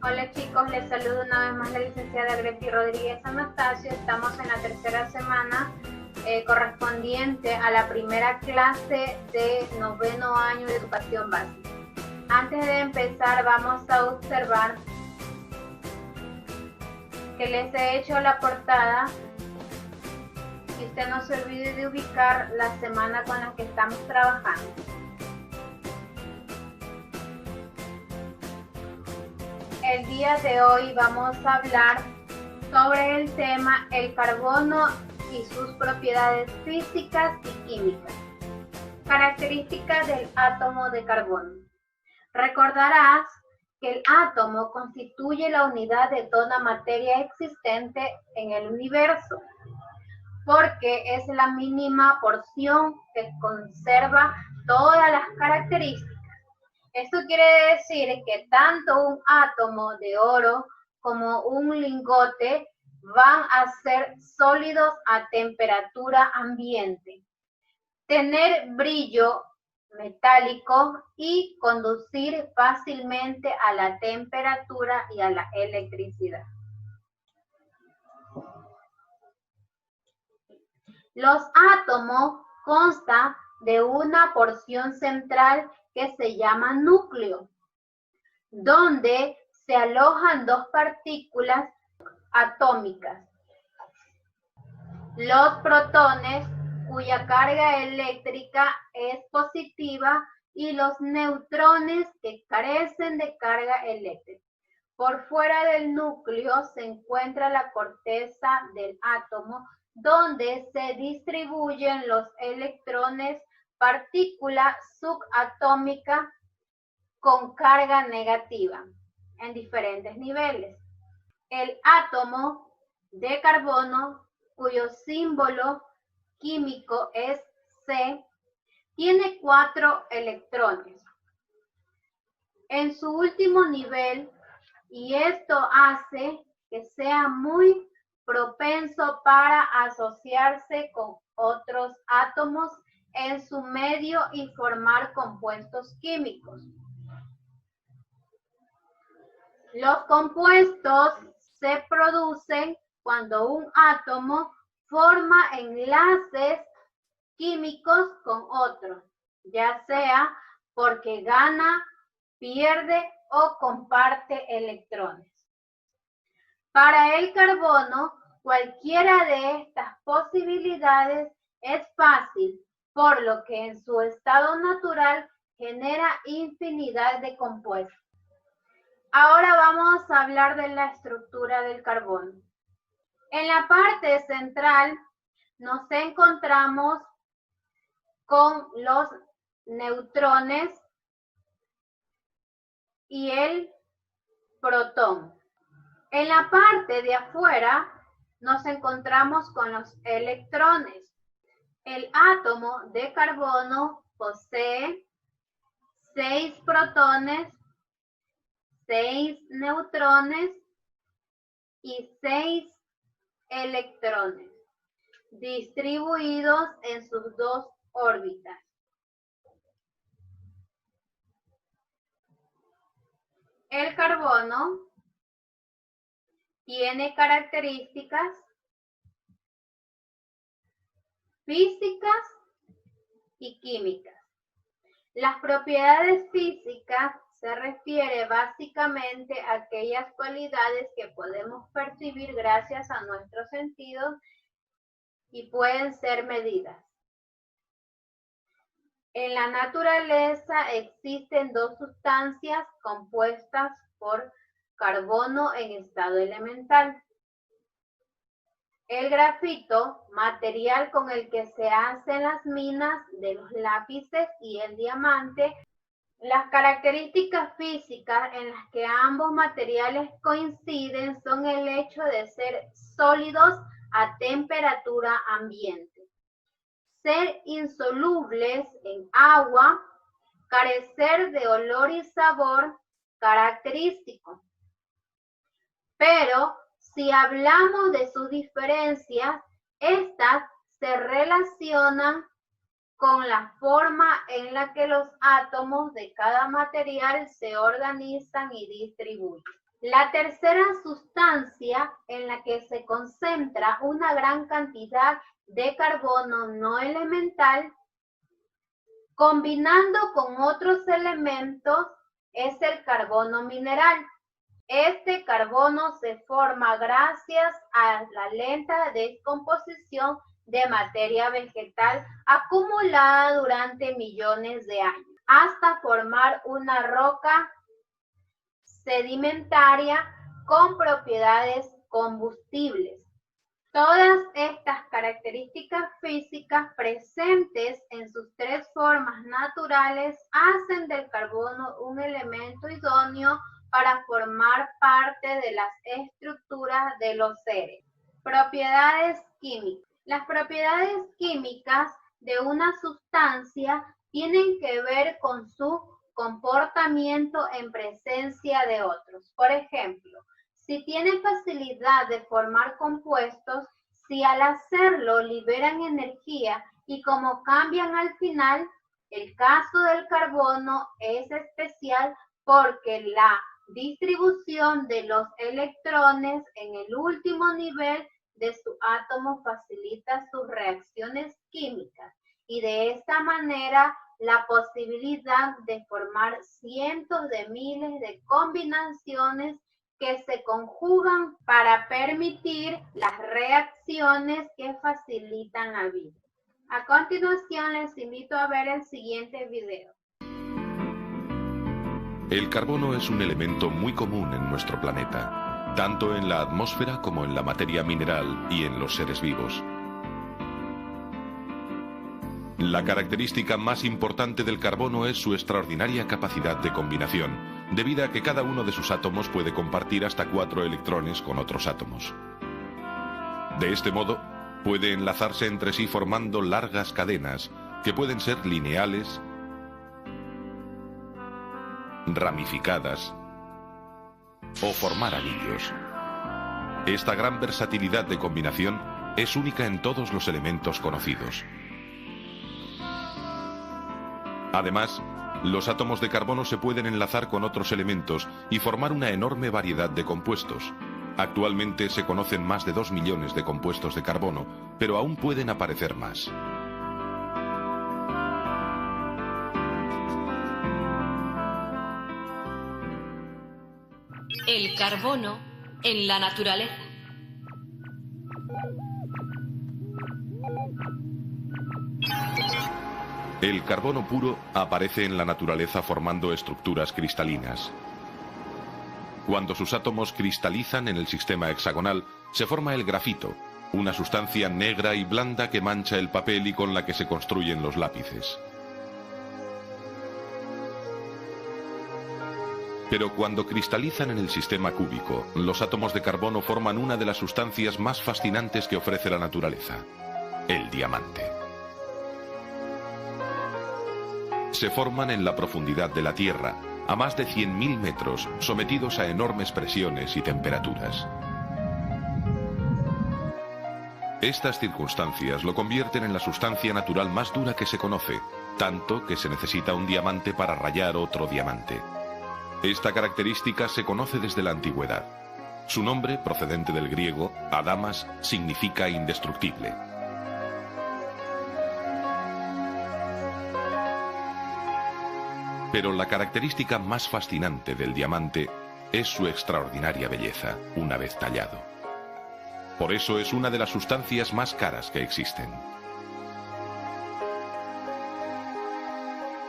Hola chicos, les saludo una vez más la licenciada Greti Rodríguez Anastasio. Estamos en la tercera semana correspondiente a la primera clase de noveno año de educación básica. Antes de empezar vamos a observar que les he hecho la portada y usted no se olvide de ubicar la semana con la que estamos trabajando. El día de hoy vamos a hablar sobre el tema el carbono y sus propiedades físicas y químicas. Características del átomo de carbono. Recordarás que el átomo constituye la unidad de toda materia existente en el universo, porque es la mínima porción que conserva todas las características. Esto quiere decir que tanto un átomo de oro como un lingote van a ser sólidos a temperatura ambiente, tener brillo metálico y conducir fácilmente a la temperatura y a la electricidad. Los átomos constan de una porción central que se llama núcleo, donde se alojan dos partículas atómicas, los protones, cuya carga eléctrica es positiva, y los neutrones, que carecen de carga eléctrica. Por fuera del núcleo se encuentra la corteza del átomo, donde se distribuyen los electrones, partícula subatómica con carga negativa en diferentes niveles. El átomo de carbono, cuyo símbolo químico es C, tiene 4 electrones en su último nivel, y esto hace que sea muy propenso para asociarse con otros átomos en su medio y formar compuestos químicos. Los compuestos se producen cuando un átomo forma enlaces químicos con otro, ya sea porque gana, pierde o comparte electrones. Para el carbono, cualquiera de estas posibilidades es fácil, por lo que en su estado natural genera infinidad de compuestos. Ahora vamos a hablar de la estructura del carbono. En la parte central nos encontramos con los neutrones y el protón. En la parte de afuera nos encontramos con los electrones. El átomo de carbono posee 6 protones, 6 neutrones y 6 electrones, distribuidos en sus 2 órbitas. El carbono tiene características físicas y químicas. Las propiedades físicas se refiere básicamente a aquellas cualidades que podemos percibir gracias a nuestros sentidos y pueden ser medidas. En la naturaleza existen 2 sustancias compuestas por carbono en estado elemental. El grafito, material con el que se hacen las minas de los lápices, y el diamante. Las características físicas en las que ambos materiales coinciden son el hecho de ser sólidos a temperatura ambiente, ser insolubles en agua, carecer de olor y sabor característico. Pero si hablamos de sus diferencias, estas se relacionan con la forma en la que los átomos de cada material se organizan y distribuyen. La tercera sustancia en la que se concentra una gran cantidad de carbono no elemental, combinando con otros elementos, es el carbono mineral. Este carbono se forma gracias a la lenta descomposición de materia vegetal acumulada durante millones de años, hasta formar una roca sedimentaria con propiedades combustibles. Todas estas características físicas presentes en sus tres formas naturales hacen del carbono un elemento idóneo para formar parte de las estructuras de los seres. Propiedades químicas. Las propiedades químicas de una sustancia tienen que ver con su comportamiento en presencia de otros. Por ejemplo, si tiene facilidad de formar compuestos, si al hacerlo liberan energía y como cambian al final, el caso del carbono es especial porque la distribución de los electrones en el último nivel de su átomo facilita sus reacciones químicas y de esta manera la posibilidad de formar cientos de miles de combinaciones que se conjugan para permitir las reacciones que facilitan la vida. A continuación les invito a ver el siguiente video. El carbono es un elemento muy común en nuestro planeta, tanto en la atmósfera como en la materia mineral y en los seres vivos. La característica más importante del carbono es su extraordinaria capacidad de combinación, debido a que cada uno de sus átomos puede compartir hasta 4 electrones con otros átomos. De este modo, puede enlazarse entre sí formando largas cadenas, que pueden ser lineales, ramificadas o formar anillos. Esta gran versatilidad de combinación es única en todos los elementos conocidos. Además, los átomos de carbono se pueden enlazar con otros elementos y formar una enorme variedad de compuestos. Actualmente se conocen más de 2 millones de compuestos de carbono, pero aún pueden aparecer más. El carbono en la naturaleza. El carbono puro aparece en la naturaleza formando estructuras cristalinas. Cuando sus átomos cristalizan en el sistema hexagonal, se forma el grafito, una sustancia negra y blanda que mancha el papel y con la que se construyen los lápices. Pero cuando cristalizan en el sistema cúbico, los átomos de carbono forman una de las sustancias más fascinantes que ofrece la naturaleza, el diamante. Se forman en la profundidad de la Tierra, a más de 100.000 metros, sometidos a enormes presiones y temperaturas. Estas circunstancias lo convierten en la sustancia natural más dura que se conoce, tanto que se necesita un diamante para rayar otro diamante. Esta característica se conoce desde la antigüedad. Su nombre, procedente del griego, adamas, significa indestructible. Pero la característica más fascinante del diamante es su extraordinaria belleza, una vez tallado. Por eso es una de las sustancias más caras que existen.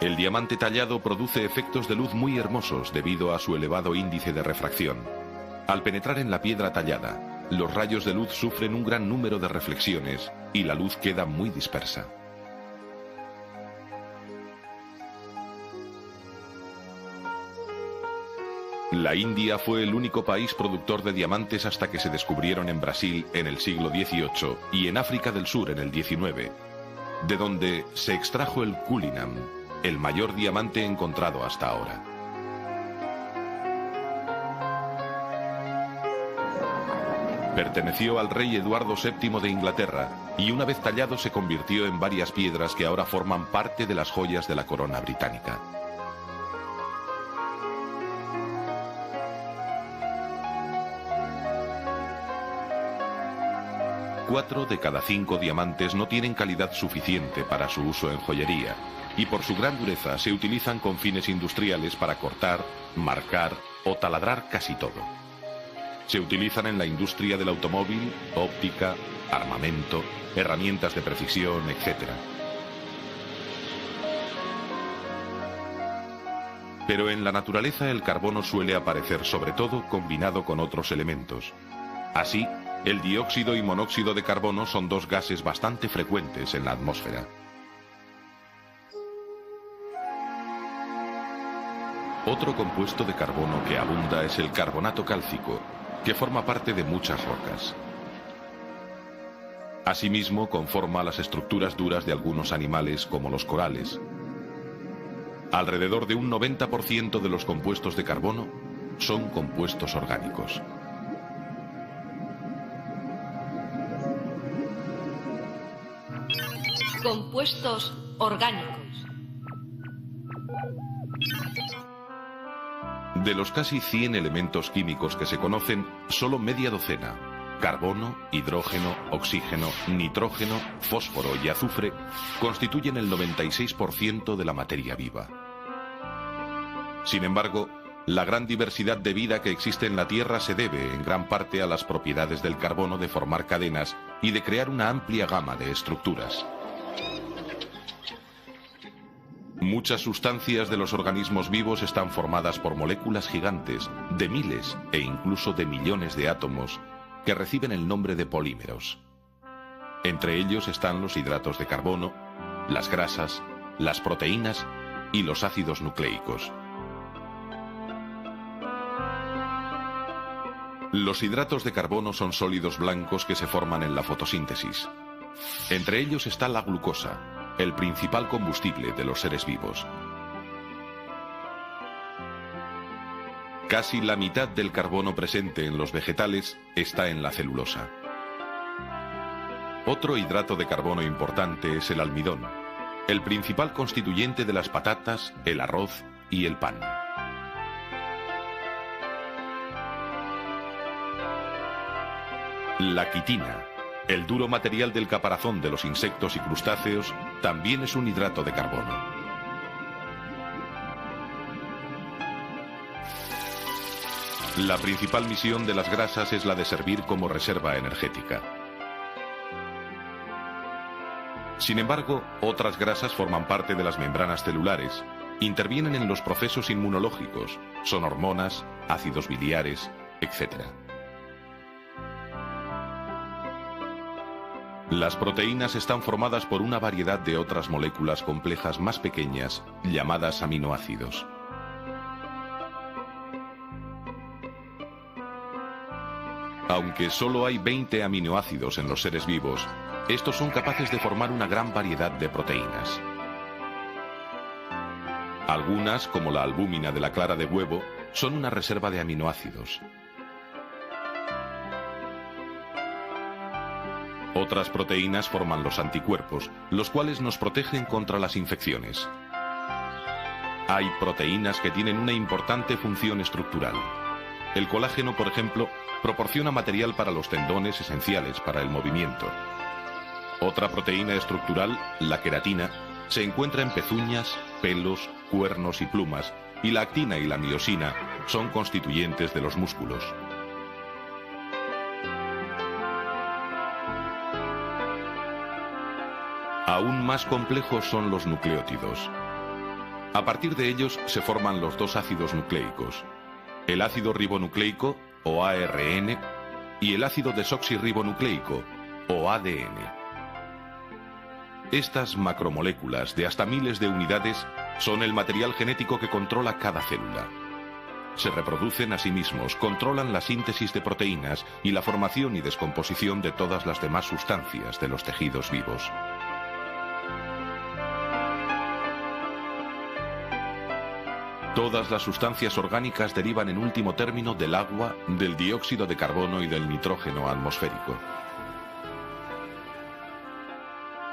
El diamante tallado produce efectos de luz muy hermosos debido a su elevado índice de refracción. Al penetrar en la piedra tallada, los rayos de luz sufren un gran número de reflexiones y la luz queda muy dispersa. La India fue el único país productor de diamantes hasta que se descubrieron en Brasil en el siglo XVIII y en África del Sur en el XIX, de donde se extrajo el Cullinan, el mayor diamante encontrado hasta ahora. Perteneció al rey Eduardo VII de Inglaterra y una vez tallado se convirtió en varias piedras que ahora forman parte de las joyas de la corona británica. 4 de cada 5 diamantes no tienen calidad suficiente para su uso en joyería, y por su gran dureza se utilizan con fines industriales para cortar, marcar o taladrar casi todo. Se utilizan en la industria del automóvil, óptica, armamento, herramientas de precisión, etc. Pero en la naturaleza el carbono suele aparecer sobre todo combinado con otros elementos. Así, el dióxido y monóxido de carbono son dos gases bastante frecuentes en la atmósfera. Otro compuesto de carbono que abunda es el carbonato cálcico, que forma parte de muchas rocas. Asimismo, conforma las estructuras duras de algunos animales como los corales. Alrededor de un 90% de los compuestos de carbono son compuestos orgánicos. Compuestos orgánicos. De los casi 100 elementos químicos que se conocen, solo media docena, carbono, hidrógeno, oxígeno, nitrógeno, fósforo y azufre, constituyen el 96% de la materia viva. Sin embargo, la gran diversidad de vida que existe en la Tierra se debe en gran parte a las propiedades del carbono de formar cadenas y de crear una amplia gama de estructuras. Muchas sustancias de los organismos vivos están formadas por moléculas gigantes, de miles e incluso de millones de átomos, que reciben el nombre de polímeros. Entre ellos están los hidratos de carbono, las grasas, las proteínas y los ácidos nucleicos. Los hidratos de carbono son sólidos blancos que se forman en la fotosíntesis. Entre ellos está la glucosa, el principal combustible de los seres vivos. Casi la mitad del carbono presente en los vegetales está en la celulosa. Otro hidrato de carbono importante es el almidón, el principal constituyente de las patatas, el arroz y el pan. La quitina, el duro material del caparazón de los insectos y crustáceos, también es un hidrato de carbono. La principal misión de las grasas es la de servir como reserva energética. Sin embargo, otras grasas forman parte de las membranas celulares, intervienen en los procesos inmunológicos, son hormonas, ácidos biliares, etc. Las proteínas están formadas por una variedad de otras moléculas complejas más pequeñas, llamadas aminoácidos. Aunque solo hay 20 aminoácidos en los seres vivos, estos son capaces de formar una gran variedad de proteínas. Algunas, como la albúmina de la clara de huevo, son una reserva de aminoácidos. Otras proteínas forman los anticuerpos, los cuales nos protegen contra las infecciones. Hay proteínas que tienen una importante función estructural. El colágeno, por ejemplo, proporciona material para los tendones esenciales para el movimiento. Otra proteína estructural, la queratina, se encuentra en pezuñas, pelos, cuernos y plumas, y la actina y la miosina son constituyentes de los músculos. Aún más complejos son los nucleótidos. A partir de ellos se forman los dos ácidos nucleicos, el ácido ribonucleico, o ARN, y el ácido desoxirribonucleico, o ADN. Estas macromoléculas de hasta miles de unidades son el material genético que controla cada célula. Se reproducen a sí mismos, controlan la síntesis de proteínas y la formación y descomposición de todas las demás sustancias de los tejidos vivos. Todas las sustancias orgánicas derivan en último término del agua, del dióxido de carbono y del nitrógeno atmosférico.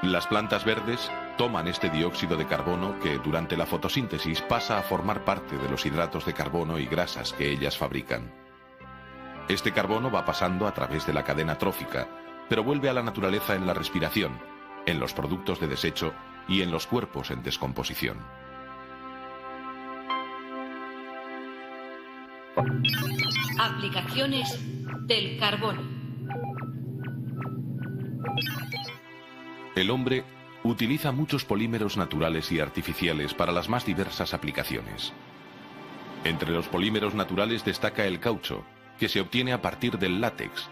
Las plantas verdes toman este dióxido de carbono que durante la fotosíntesis pasa a formar parte de los hidratos de carbono y grasas que ellas fabrican. Este carbono va pasando a través de la cadena trófica, pero vuelve a la naturaleza en la respiración, en los productos de desecho y en los cuerpos en descomposición. Aplicaciones del carbono. El hombre utiliza muchos polímeros naturales y artificiales para las más diversas aplicaciones. Entre los polímeros naturales destaca el caucho, que se obtiene a partir del látex,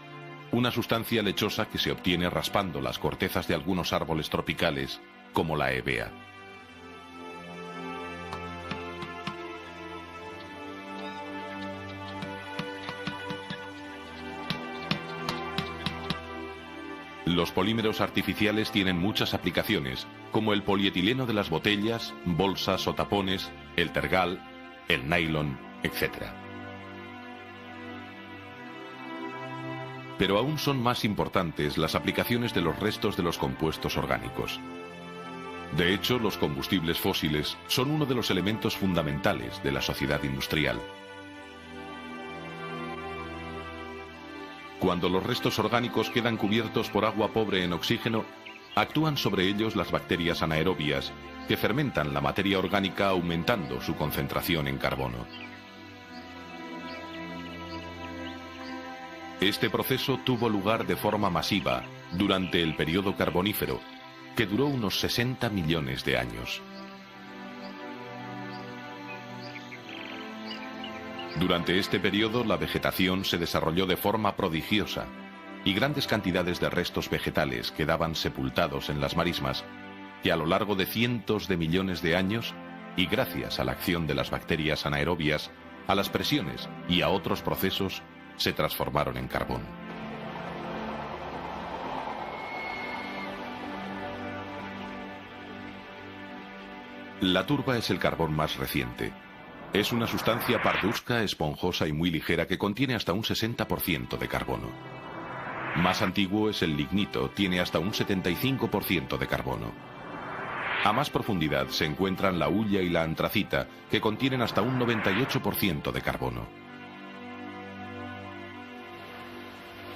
una sustancia lechosa que se obtiene raspando las cortezas de algunos árboles tropicales, como la hevea. Los polímeros artificiales tienen muchas aplicaciones, como el polietileno de las botellas, bolsas o tapones, el tergal, el nylon, etc. Pero aún son más importantes las aplicaciones de los restos de los compuestos orgánicos. De hecho, los combustibles fósiles son uno de los elementos fundamentales de la sociedad industrial. Cuando los restos orgánicos quedan cubiertos por agua pobre en oxígeno, actúan sobre ellos las bacterias anaerobias, que fermentan la materia orgánica aumentando su concentración en carbono. Este proceso tuvo lugar de forma masiva durante el periodo carbonífero, que duró unos 60 millones de años. Durante este periodo la vegetación se desarrolló de forma prodigiosa y grandes cantidades de restos vegetales quedaban sepultados en las marismas que a lo largo de cientos de millones de años y gracias a la acción de las bacterias anaerobias, a las presiones y a otros procesos se transformaron en carbón. La turba es el carbón más reciente. Es una sustancia parduzca, esponjosa y muy ligera que contiene hasta un 60% de carbono. Más antiguo es el lignito, tiene hasta un 75% de carbono. A más profundidad se encuentran la hulla y la antracita, que contienen hasta un 98% de carbono.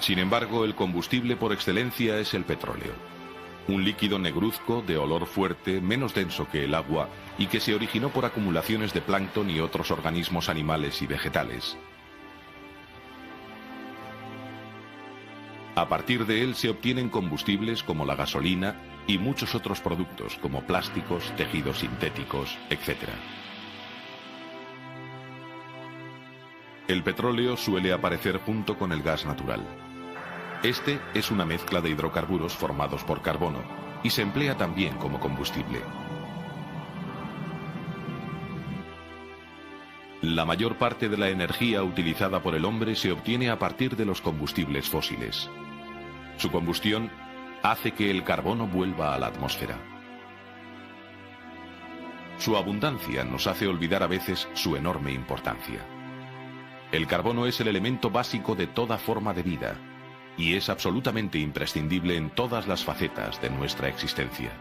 Sin embargo, el combustible por excelencia es el petróleo. Un líquido negruzco, de olor fuerte, menos denso que el agua y que se originó por acumulaciones de plancton y otros organismos animales y vegetales. A partir de él se obtienen combustibles como la gasolina y muchos otros productos como plásticos, tejidos sintéticos, etc. El petróleo suele aparecer junto con el gas natural. Este es una mezcla de hidrocarburos formados por carbono y se emplea también como combustible. La mayor parte de la energía utilizada por el hombre se obtiene a partir de los combustibles fósiles. Su combustión hace que el carbono vuelva a la atmósfera. Su abundancia nos hace olvidar a veces su enorme importancia. El carbono es el elemento básico de toda forma de vida y es absolutamente imprescindible en todas las facetas de nuestra existencia.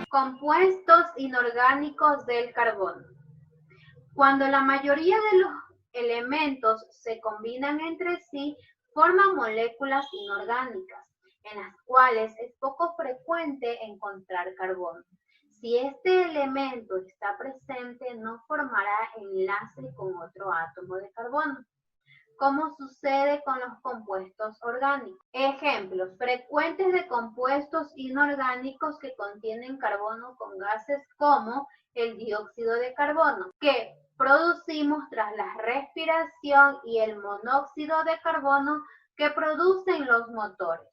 Compuestos inorgánicos del carbono. Cuando la mayoría de los elementos se combinan entre sí, forman moléculas inorgánicas, en las cuales es poco frecuente encontrar carbono. Si este elemento está presente, no formará enlace con otro átomo de carbono, como sucede con los compuestos orgánicos. Ejemplos frecuentes de compuestos inorgánicos que contienen carbono con gases como el dióxido de carbono, que producimos tras la respiración, y el monóxido de carbono que producen los motores,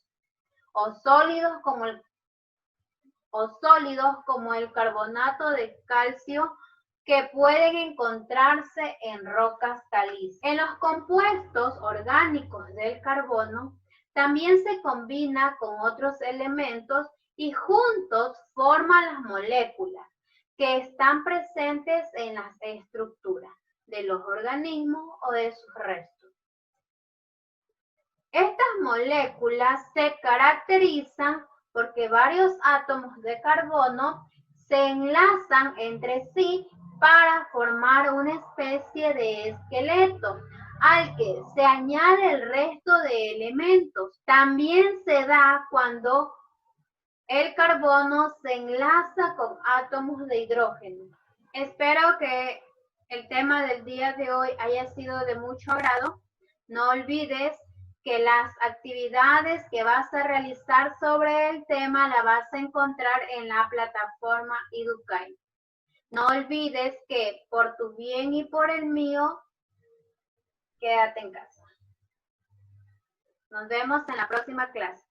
o sólidos como el carbonato de calcio, que pueden encontrarse en rocas calizas. En los compuestos orgánicos del carbono también se combina con otros elementos y juntos forman las moléculas que están presentes en las estructuras de los organismos o de sus restos. Estas moléculas se caracterizan porque varios átomos de carbono se enlazan entre sí para formar una especie de esqueleto, al que se añade el resto de elementos. También se da cuando el carbono se enlaza con átomos de hidrógeno. Espero que el tema del día de hoy haya sido de mucho agrado. No olvides que las actividades que vas a realizar sobre el tema la vas a encontrar en la plataforma Educay. No olvides que por tu bien y por el mío, quédate en casa. Nos vemos en la próxima clase.